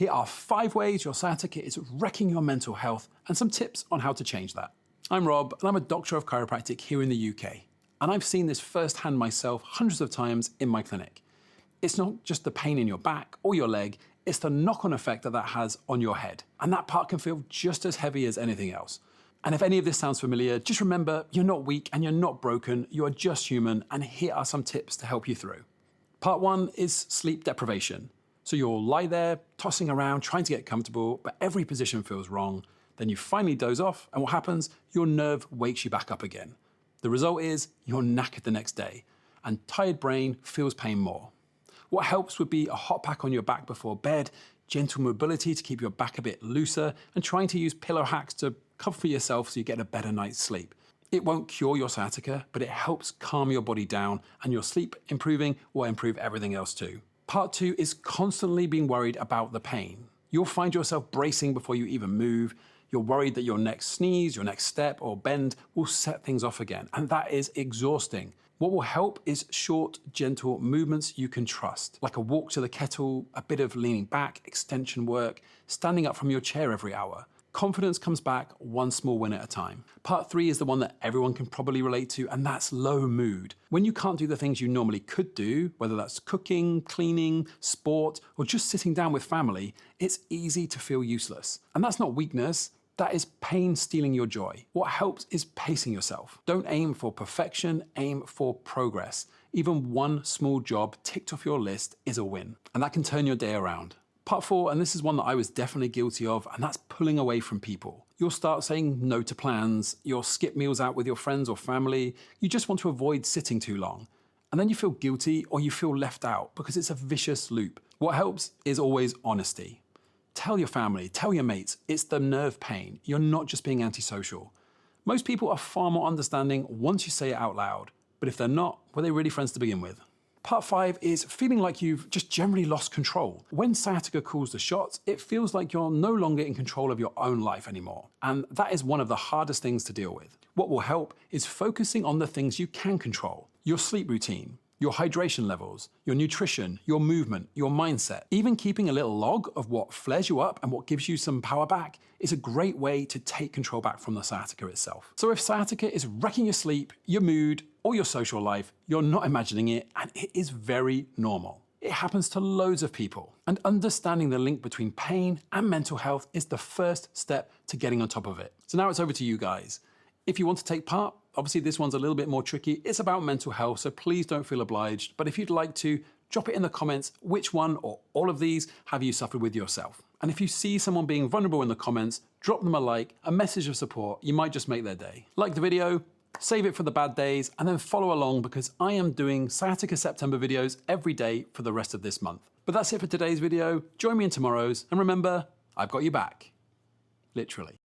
Here are 5 ways your sciatica is wrecking your mental health and some tips on how to change that. I'm Rob and I'm a doctor of chiropractic here in the UK. And I've seen this firsthand myself hundreds of times in my clinic. It's not just the pain in your back or your leg, it's the knock-on effect that has on your head. And that part can feel just as heavy as anything else. And if any of this sounds familiar, just remember you're not weak and you're not broken, you are just human, and here are some tips to help you through. Part 1 is sleep deprivation. So you'll lie there, tossing around, trying to get comfortable, but every position feels wrong. Then you finally doze off, and what happens? Your nerve wakes you back up again. The result is you're knackered the next day, and tired brain feels pain more. What helps would be a hot pack on your back before bed, gentle mobility to keep your back a bit looser, and trying to use pillow hacks to comfort yourself so you get a better night's sleep. It won't cure your sciatica, but it helps calm your body down, and your sleep improving will improve everything else too. Part 2 is constantly being worried about the pain. You'll find yourself bracing before you even move. You're worried that your next sneeze, your next step or bend will set things off again, and that is exhausting. What will help is short, gentle movements you can trust, like a walk to the kettle, a bit of leaning back, extension work, standing up from your chair every hour. Confidence comes back one small win at a time. Part 3 is the one that everyone can probably relate to, and that's low mood. When you can't do the things you normally could do, whether that's cooking, cleaning, sport, or just sitting down with family, it's easy to feel useless. And that's not weakness, that is pain stealing your joy. What helps is pacing yourself. Don't aim for perfection, aim for progress. Even one small job ticked off your list is a win, and that can turn your day around. Part 4, and this is one that I was definitely guilty of, and that's pulling away from people. You'll start saying no to plans, you'll skip meals out with your friends or family, you just want to avoid sitting too long. And then you feel guilty or you feel left out because it's a vicious loop. What helps is always honesty. Tell your family, tell your mates, it's the nerve pain. You're not just being antisocial. Most people are far more understanding once you say it out loud, but if they're not, were they really friends to begin with? Part 5 is feeling like you've just generally lost control. When sciatica calls the shots, it feels like you're no longer in control of your own life anymore. And that is one of the hardest things to deal with. What will help is focusing on the things you can control. Your sleep routine, your hydration levels, your nutrition, your movement, your mindset. Even keeping a little log of what flares you up and what gives you some power back is a great way to take control back from the sciatica itself. So if sciatica is wrecking your sleep, your mood, or your social life, you're not imagining it, and it is very normal. It happens to loads of people, and understanding the link between pain and mental health is the first step to getting on top of it. So now it's over to you guys. If you want to take part, obviously this one's a little bit more tricky. It's about mental health, so please don't feel obliged. But if you'd like to, drop it in the comments which one or all of these have you suffered with yourself. And if you see someone being vulnerable in the comments, drop them a like, a message of support. You might just make their day. Like the video, save it for the bad days, and then follow along because I am doing Sciatica September videos every day for the rest of this month. But that's it for today's video. Join me in tomorrow's, and remember, I've got your back. Literally.